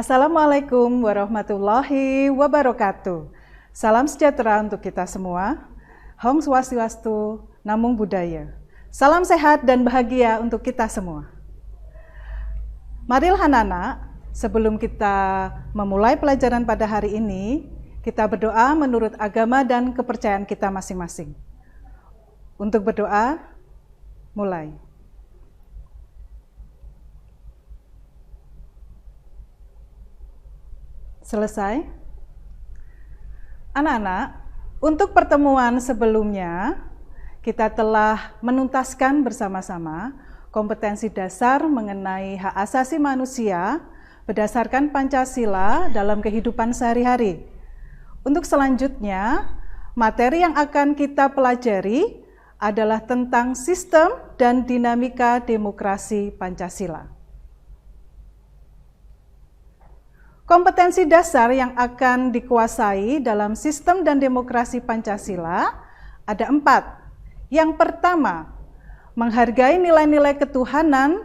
Assalamualaikum warahmatullahi wabarakatuh. Salam sejahtera untuk kita semua. Om Swastiastu, Namo Buddhaya. Salam sehat dan bahagia untuk kita semua. Marilah anak-anak, sebelum kita memulai pelajaran pada hari ini, kita berdoa menurut agama dan kepercayaan kita masing-masing. Untuk berdoa, mulai. Selesai? Anak-anak, untuk pertemuan sebelumnya, kita telah menuntaskan bersama-sama kompetensi dasar mengenai hak asasi manusia berdasarkan Pancasila dalam kehidupan sehari-hari. Untuk selanjutnya, materi yang akan kita pelajari adalah tentang sistem dan dinamika demokrasi Pancasila. Kompetensi dasar yang akan dikuasai dalam sistem dan demokrasi Pancasila ada 4. Yang pertama, menghargai nilai-nilai ketuhanan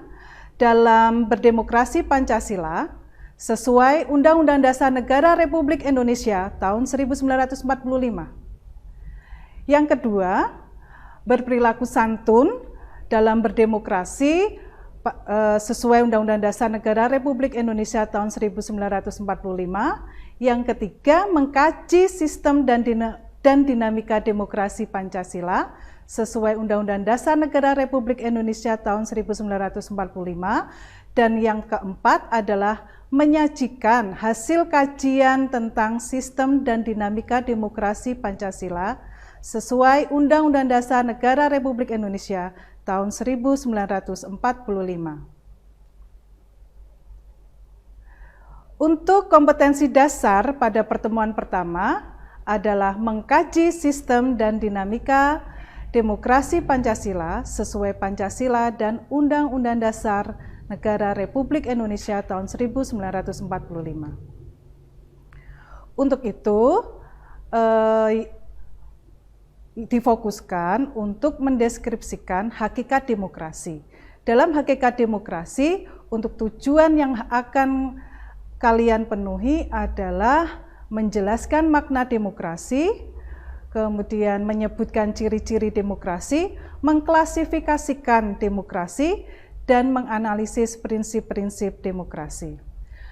dalam berdemokrasi Pancasila sesuai Undang-Undang Dasar Negara Republik Indonesia tahun 1945. Yang kedua, berperilaku santun dalam berdemokrasi sesuai Undang-Undang Dasar Negara Republik Indonesia tahun 1945. Yang ketiga, mengkaji sistem dan dinamika demokrasi Pancasila sesuai Undang-Undang Dasar Negara Republik Indonesia tahun 1945. Dan yang keempat adalah menyajikan hasil kajian tentang sistem dan dinamika demokrasi Pancasila sesuai Undang-Undang Dasar Negara Republik Indonesia tahun 1945. Untuk kompetensi dasar pada pertemuan pertama adalah mengkaji sistem dan dinamika demokrasi Pancasila sesuai Pancasila dan Undang-Undang Dasar Negara Republik Indonesia tahun 1945. Untuk itu, difokuskan untuk mendeskripsikan hakikat demokrasi. Dalam hakikat demokrasi, untuk tujuan yang akan kalian penuhi adalah menjelaskan makna demokrasi, kemudian menyebutkan ciri-ciri demokrasi, mengklasifikasikan demokrasi, dan menganalisis prinsip-prinsip demokrasi.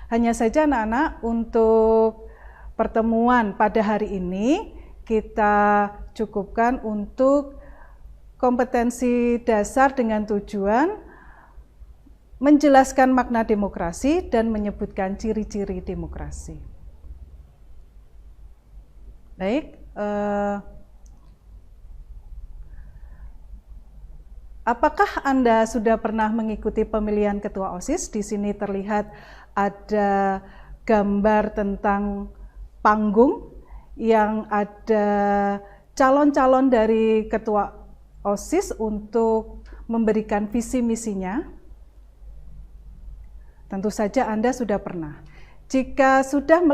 Hanya saja anak-anak, untuk pertemuan pada hari ini, kita cukupkan untuk kompetensi dasar dengan tujuan menjelaskan makna demokrasi dan menyebutkan ciri-ciri demokrasi. Baik, apakah Anda sudah pernah mengikuti pemilihan ketua OSIS? Di sini terlihat ada gambar tentang panggung yang ada calon-calon dari ketua OSIS untuk memberikan visi misinya. Tentu saja Anda sudah pernah. Jika sudah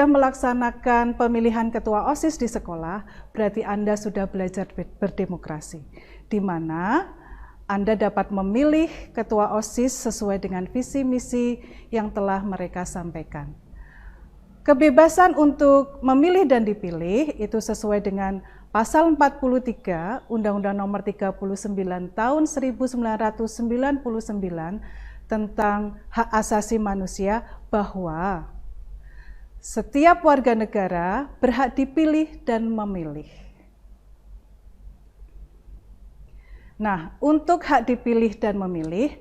melaksanakan pemilihan ketua OSIS di sekolah, berarti Anda sudah belajar berdemokrasi, di mana Anda dapat memilih ketua OSIS sesuai dengan visi misi yang telah mereka sampaikan. Kebebasan untuk memilih dan dipilih itu sesuai dengan pasal 43 Undang-Undang Nomor 39 Tahun 1999 tentang hak asasi manusia, bahwa setiap warga negara berhak dipilih dan memilih. Nah, untuk hak dipilih dan memilih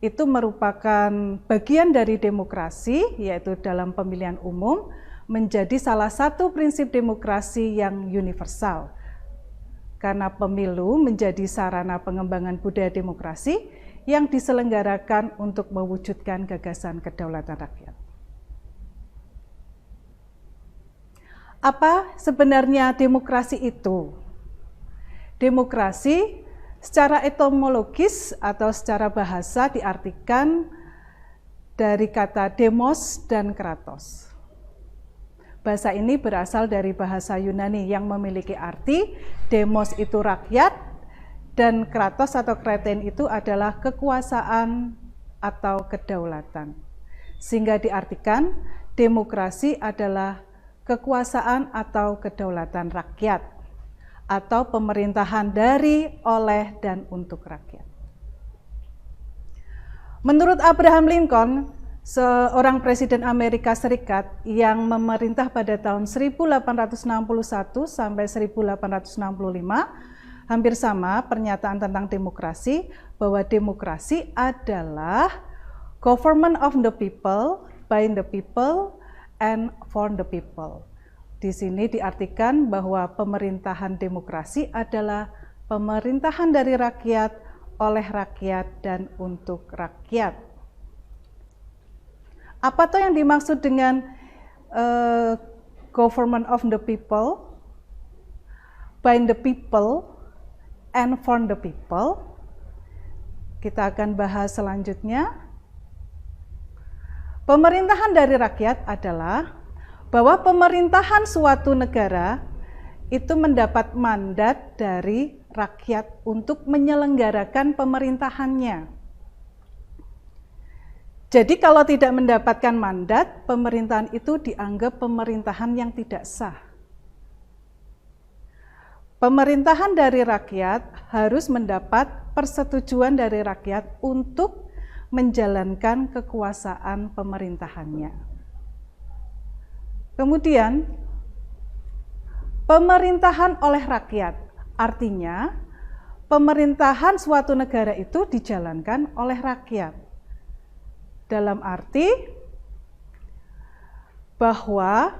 itu merupakan bagian dari demokrasi, yaitu dalam pemilihan umum, menjadi salah satu prinsip demokrasi yang universal. Karena pemilu menjadi sarana pengembangan budaya demokrasi yang diselenggarakan untuk mewujudkan gagasan kedaulatan rakyat. Apa sebenarnya demokrasi itu? Demokrasi secara etimologis atau secara bahasa diartikan dari kata demos dan kratos. Bahasa ini berasal dari bahasa Yunani yang memiliki arti demos itu rakyat dan kratos atau kretein itu adalah kekuasaan atau kedaulatan. Sehingga diartikan demokrasi adalah kekuasaan atau kedaulatan rakyat atau pemerintahan dari, oleh, dan untuk rakyat. Menurut Abraham Lincoln, seorang presiden Amerika Serikat yang memerintah pada tahun 1861 sampai 1865, hampir sama pernyataan tentang demokrasi, bahwa demokrasi adalah government of the people, by the people, and for the people. Di sini diartikan bahwa pemerintahan demokrasi adalah pemerintahan dari rakyat, oleh rakyat, dan untuk rakyat. Apa tuh yang dimaksud dengan government of the people, by the people, and for the people? Kita akan bahas selanjutnya. Pemerintahan dari rakyat adalah bahwa pemerintahan suatu negara itu mendapat mandat dari rakyat untuk menyelenggarakan pemerintahannya. Jadi kalau tidak mendapatkan mandat, pemerintahan itu dianggap pemerintahan yang tidak sah. Pemerintahan dari rakyat harus mendapat persetujuan dari rakyat untuk menjalankan kekuasaan pemerintahannya. Kemudian, pemerintahan oleh rakyat, artinya pemerintahan suatu negara itu dijalankan oleh rakyat. Dalam arti bahwa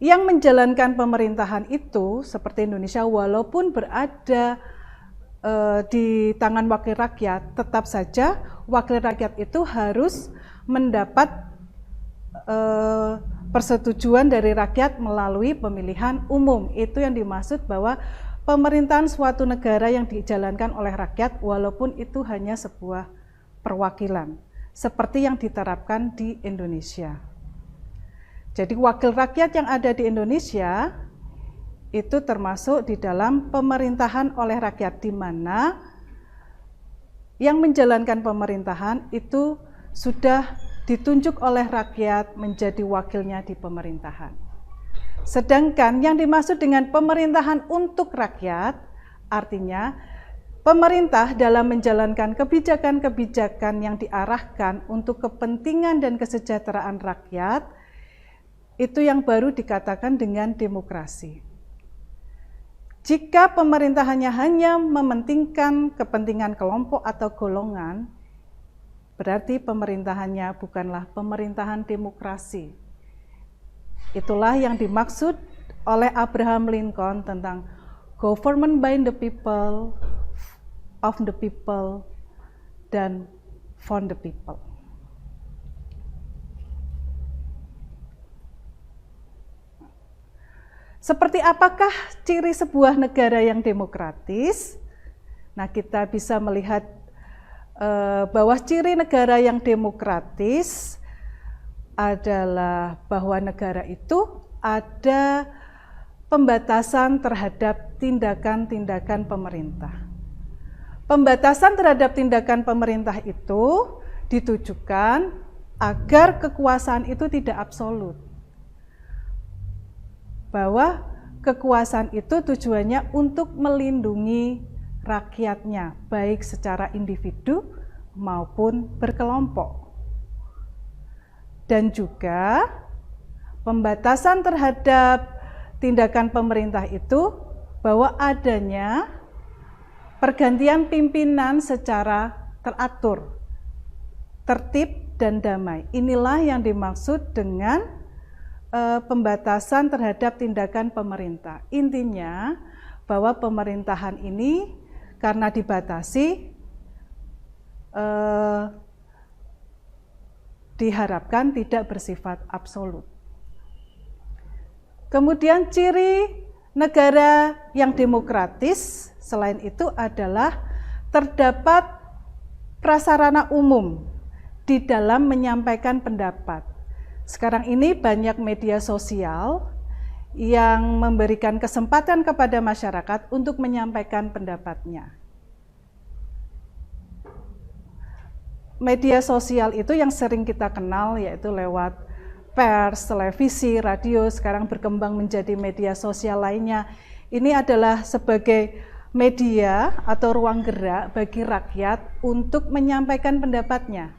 yang menjalankan pemerintahan itu seperti Indonesia, walaupun berada di tangan wakil rakyat, tetap saja wakil rakyat itu harus mendapat persetujuan dari rakyat melalui pemilihan umum. Itu yang dimaksud bahwa pemerintahan suatu negara yang dijalankan oleh rakyat walaupun itu hanya sebuah perwakilan, seperti yang diterapkan di Indonesia. Jadi wakil rakyat yang ada di Indonesia itu termasuk di dalam pemerintahan oleh rakyat, di mana yang menjalankan pemerintahan itu sudah ditunjuk oleh rakyat menjadi wakilnya di pemerintahan. Sedangkan yang dimaksud dengan pemerintahan untuk rakyat, artinya pemerintah dalam menjalankan kebijakan-kebijakan yang diarahkan untuk kepentingan dan kesejahteraan rakyat, itu yang baru dikatakan dengan demokrasi. Jika pemerintahannya hanya mementingkan kepentingan kelompok atau golongan, berarti pemerintahannya bukanlah pemerintahan demokrasi. Itulah yang dimaksud oleh Abraham Lincoln tentang government by the people, of the people, dan for the people. Seperti apakah ciri sebuah negara yang demokratis? Nah, kita bisa melihat bahwa ciri negara yang demokratis adalah bahwa negara itu ada pembatasan terhadap tindakan-tindakan pemerintah. Pembatasan terhadap tindakan pemerintah itu ditujukan agar kekuasaan itu tidak absolut. Bahwa kekuasaan itu tujuannya untuk melindungi rakyatnya, baik secara individu maupun berkelompok. Dan juga pembatasan terhadap tindakan pemerintah itu bahwa adanya pergantian pimpinan secara teratur, tertib dan damai. Inilah yang dimaksud dengan pembatasan terhadap tindakan pemerintah. Intinya bahwa pemerintahan ini karena dibatasi, diharapkan tidak bersifat absolut. Kemudian ciri negara yang demokratis selain itu adalah terdapat prasarana umum di dalam menyampaikan pendapat. Sekarang ini banyak media sosial yang memberikan kesempatan kepada masyarakat untuk menyampaikan pendapatnya. media sosial itu yang sering kita kenal yaitu lewat pers, televisi, radio, sekarang berkembang menjadi media sosial lainnya. Ini adalah sebagai media atau ruang gerak bagi rakyat untuk menyampaikan pendapatnya,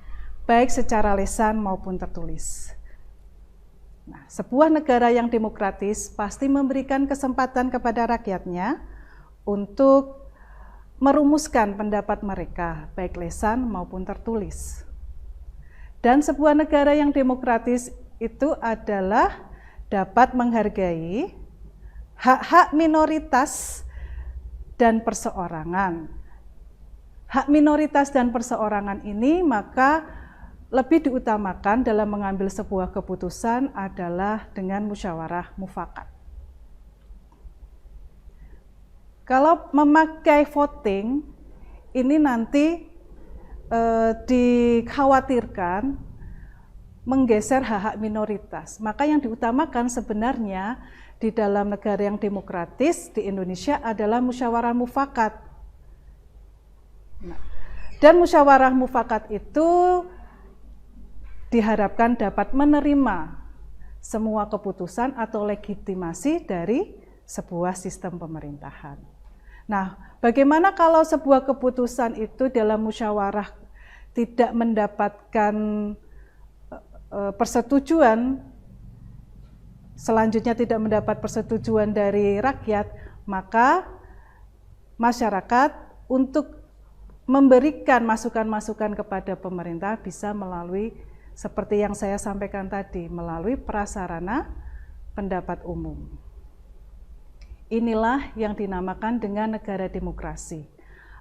baik secara lisan maupun tertulis. Nah, sebuah negara yang demokratis pasti memberikan kesempatan kepada rakyatnya untuk merumuskan pendapat mereka, baik lisan maupun tertulis. Dan sebuah negara yang demokratis itu adalah dapat menghargai hak-hak minoritas dan perseorangan. Hak minoritas dan perseorangan ini maka lebih diutamakan dalam mengambil sebuah keputusan adalah dengan musyawarah mufakat. Kalau memakai voting, ini nanti dikhawatirkan menggeser hak-hak minoritas. Maka yang diutamakan sebenarnya di dalam negara yang demokratis di Indonesia adalah musyawarah mufakat. Nah, dan musyawarah mufakat itu diharapkan dapat menerima semua keputusan atau legitimasi dari sebuah sistem pemerintahan. Nah, bagaimana kalau sebuah keputusan itu dalam musyawarah tidak mendapatkan persetujuan, selanjutnya tidak mendapat persetujuan dari rakyat, maka masyarakat untuk memberikan masukan-masukan kepada pemerintah bisa melalui seperti yang saya sampaikan tadi, melalui prasarana pendapat umum. Inilah yang dinamakan dengan negara demokrasi.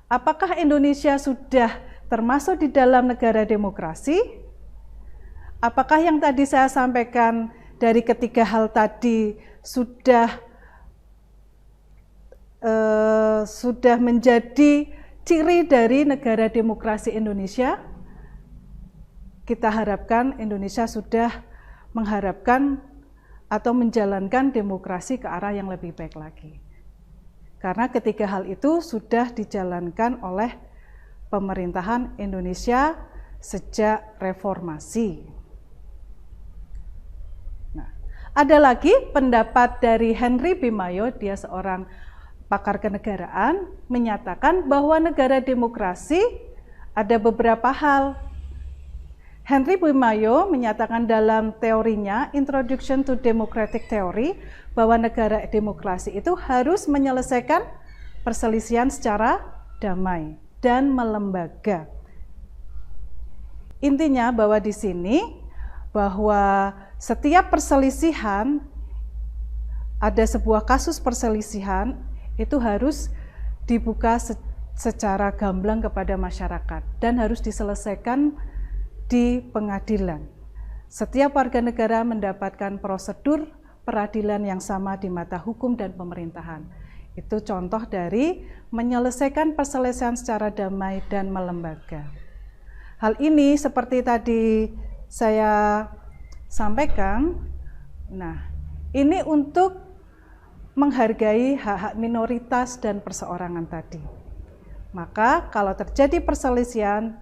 Apakah Indonesia sudah termasuk di dalam negara demokrasi? Apakah yang tadi saya sampaikan dari ketiga hal tadi sudah menjadi ciri dari negara demokrasi Indonesia? Kita harapkan Indonesia sudah mengharapkan atau menjalankan demokrasi ke arah yang lebih baik lagi. Karena ketiga hal itu sudah dijalankan oleh pemerintahan Indonesia sejak reformasi. Nah, ada lagi pendapat dari Henry B. Mayo, dia seorang pakar kenegaraan, menyatakan bahwa negara demokrasi ada beberapa hal. Henry B. Mayo menyatakan dalam teorinya Introduction to Democratic Theory bahwa negara demokrasi itu harus menyelesaikan perselisihan secara damai dan melembaga. Intinya bahwa di sini bahwa setiap perselisihan, ada sebuah kasus perselisihan itu harus dibuka secara gamblang kepada masyarakat dan harus diselesaikan di pengadilan. Setiap warga negara mendapatkan prosedur peradilan yang sama di mata hukum dan pemerintahan. Itu contoh dari menyelesaikan perselisihan secara damai dan melembaga. Hal ini seperti tadi saya sampaikan, nah ini untuk menghargai hak-hak minoritas dan perseorangan tadi. Maka kalau terjadi perselisihan,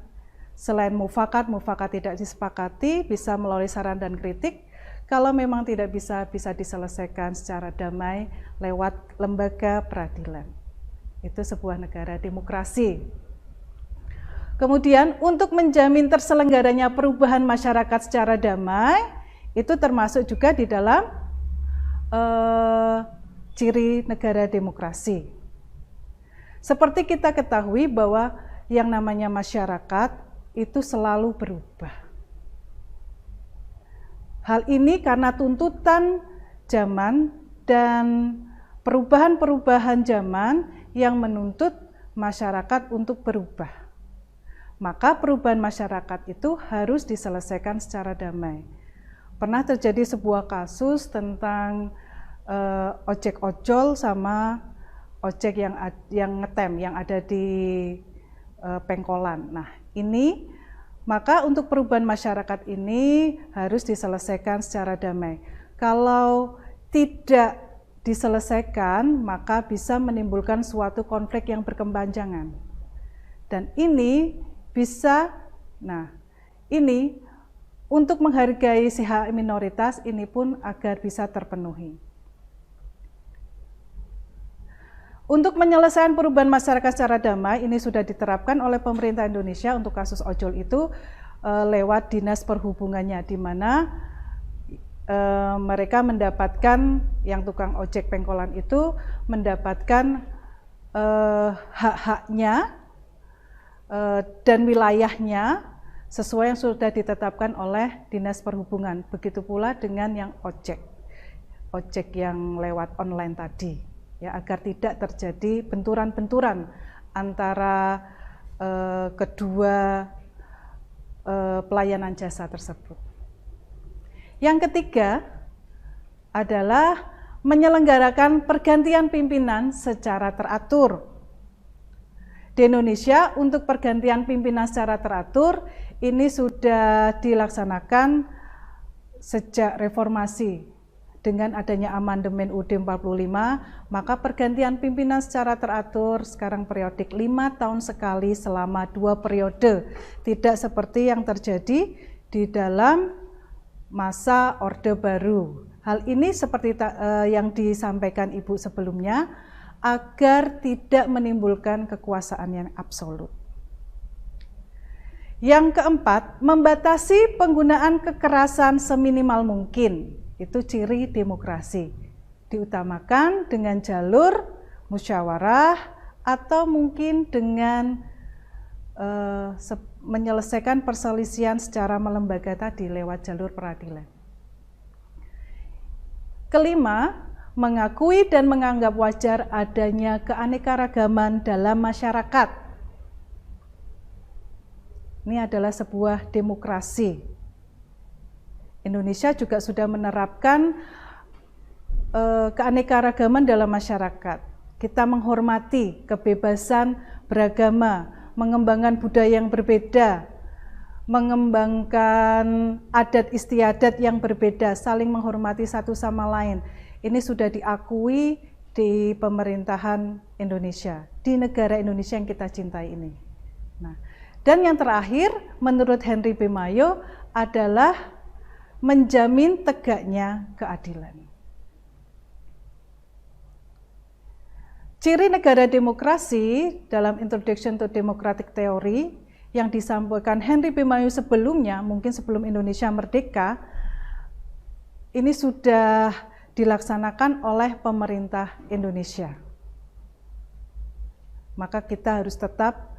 selain mufakat tidak disepakati, bisa melalui saran dan kritik. Kalau memang tidak bisa diselesaikan secara damai lewat lembaga peradilan. Itu sebuah negara demokrasi. Kemudian untuk menjamin terselenggaranya perubahan masyarakat secara damai, itu termasuk juga di dalam ciri negara demokrasi. Seperti kita ketahui bahwa yang namanya masyarakat itu selalu berubah. Hal ini karena tuntutan zaman dan perubahan-perubahan zaman yang menuntut masyarakat untuk berubah. Maka perubahan masyarakat itu harus diselesaikan secara damai. Pernah terjadi sebuah kasus tentang ojek ojol sama ojek yang ngetem yang ada di Pengkolan. Nah, ini maka untuk perubahan masyarakat ini harus diselesaikan secara damai. Kalau tidak diselesaikan, maka bisa menimbulkan suatu konflik yang berkepanjangan. Dan ini bisa Nah, ini untuk menghargai si hak minoritas ini pun agar bisa terpenuhi. Untuk menyelesaikan perubahan masyarakat secara damai, ini sudah diterapkan oleh pemerintah Indonesia untuk kasus ojol itu lewat Dinas Perhubungannya, di mana mereka mendapatkan, yang tukang ojek pengkolan itu mendapatkan hak-haknya dan wilayahnya sesuai yang sudah ditetapkan oleh Dinas Perhubungan. Begitu pula dengan yang ojek yang lewat online tadi, ya, agar tidak terjadi benturan-benturan antara kedua pelayanan jasa tersebut. Yang ketiga adalah menyelenggarakan pergantian pimpinan secara teratur. Di Indonesia untuk pergantian pimpinan secara teratur ini sudah dilaksanakan sejak reformasi. Dengan adanya amandemen UUD 45, maka pergantian pimpinan secara teratur sekarang periodik 5 tahun sekali selama 2 periode. Tidak seperti yang terjadi di dalam masa Orde Baru. Hal ini seperti yang disampaikan Ibu sebelumnya, agar tidak menimbulkan kekuasaan yang absolut. Yang keempat, membatasi penggunaan kekerasan seminimal mungkin. Itu ciri demokrasi. Diutamakan dengan jalur musyawarah atau mungkin dengan menyelesaikan perselisihan secara melembaga tadi lewat jalur peradilan. Kelima, mengakui dan menganggap wajar adanya keanekaragaman dalam masyarakat. Ini adalah sebuah demokrasi. Indonesia juga sudah menerapkan keanekaragaman dalam masyarakat. Kita menghormati kebebasan beragama, mengembangkan budaya yang berbeda, mengembangkan adat istiadat yang berbeda, saling menghormati satu sama lain. Ini sudah diakui di pemerintahan Indonesia, di negara Indonesia yang kita cintai ini. Nah, dan yang terakhir, menurut Henry B. Mayo adalah menjamin tegaknya keadilan. Ciri negara demokrasi dalam Introduction to Democratic Theory yang disampaikan Henry B. Mayo sebelumnya, mungkin sebelum Indonesia merdeka, ini sudah dilaksanakan oleh pemerintah Indonesia. Maka kita harus tetap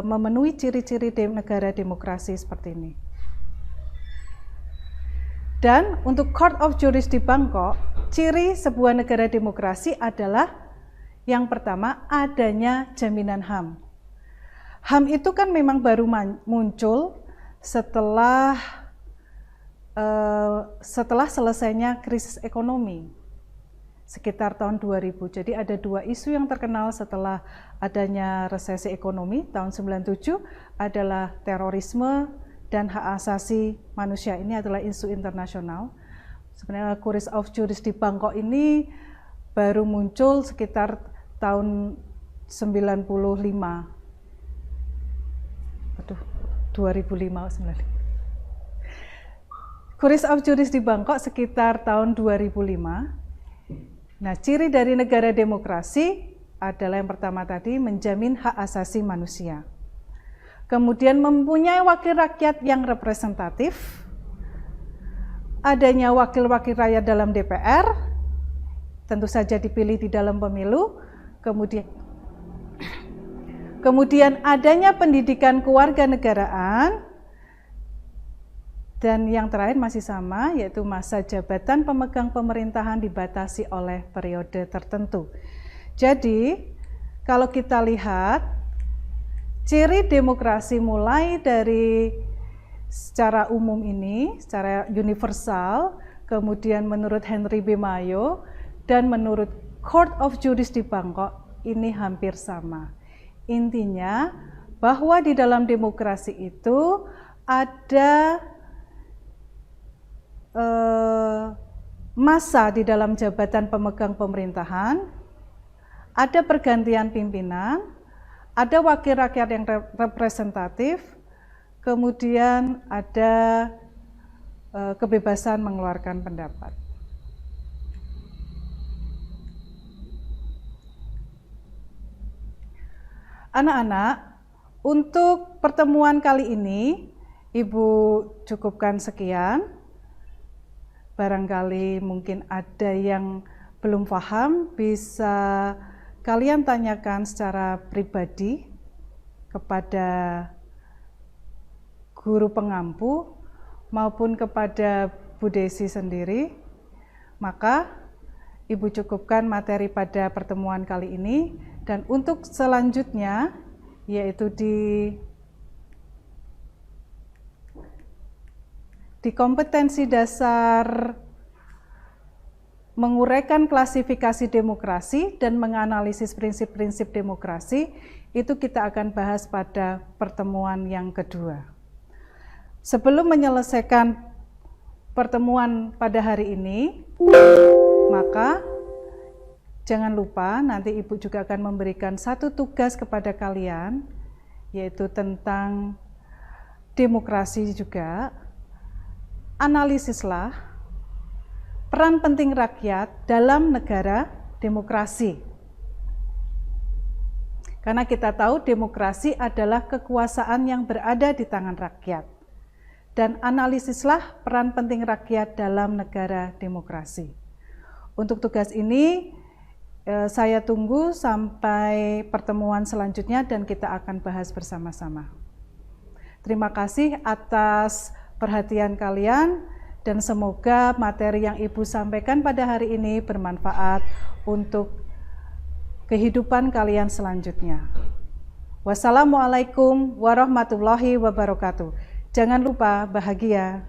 memenuhi ciri-ciri negara demokrasi seperti ini. Dan untuk Court of Justice di Bangkok, ciri sebuah negara demokrasi adalah yang pertama adanya jaminan HAM. HAM itu kan memang baru muncul setelah selesainya krisis ekonomi sekitar tahun 2000. Jadi ada 2 isu yang terkenal setelah adanya resesi ekonomi tahun 97 adalah terorisme dan hak asasi manusia. Ini adalah isu internasional. Sebenarnya Court of Justice di Bangkok ini baru muncul sekitar tahun 95. 2005. Court of Justice di Bangkok sekitar tahun 2005. Nah, ciri dari negara demokrasi adalah yang pertama tadi menjamin hak asasi manusia. Kemudian mempunyai wakil rakyat yang representatif, adanya wakil-wakil rakyat dalam DPR, tentu saja dipilih di dalam pemilu, kemudian adanya pendidikan kewarganegaraan, dan yang terakhir masih sama, yaitu masa jabatan pemegang pemerintahan dibatasi oleh periode tertentu. Jadi, kalau kita lihat, ciri demokrasi mulai dari secara umum ini, secara universal, kemudian menurut Henry B. Mayo, dan menurut Court of Justice di Bangkok, ini hampir sama. Intinya, bahwa di dalam demokrasi itu ada masa di dalam jabatan pemegang pemerintahan, ada pergantian pimpinan, ada wakil rakyat yang representatif, kemudian ada kebebasan mengeluarkan pendapat. Anak-anak, untuk pertemuan kali ini, Ibu cukupkan sekian. Barangkali mungkin ada yang belum paham, bisa kalian tanyakan secara pribadi kepada guru pengampu maupun kepada Bu Desi sendiri. Maka Ibu cukupkan materi pada pertemuan kali ini, dan untuk selanjutnya yaitu di kompetensi dasar menguraikan klasifikasi demokrasi dan menganalisis prinsip-prinsip demokrasi, itu kita akan bahas pada pertemuan yang kedua. Sebelum menyelesaikan pertemuan pada hari ini, maka jangan lupa nanti Ibu juga akan memberikan satu tugas kepada kalian, yaitu tentang demokrasi juga. Analisislah peran penting rakyat dalam negara demokrasi. Karena kita tahu demokrasi adalah kekuasaan yang berada di tangan rakyat. Dan analisislah peran penting rakyat dalam negara demokrasi. Untuk tugas ini, saya tunggu sampai pertemuan selanjutnya dan kita akan bahas bersama-sama. Terima kasih atas perhatian kalian dan semoga materi yang Ibu sampaikan pada hari ini bermanfaat untuk kehidupan kalian selanjutnya. Wassalamualaikum warahmatullahi wabarakatuh. Jangan lupa bahagia.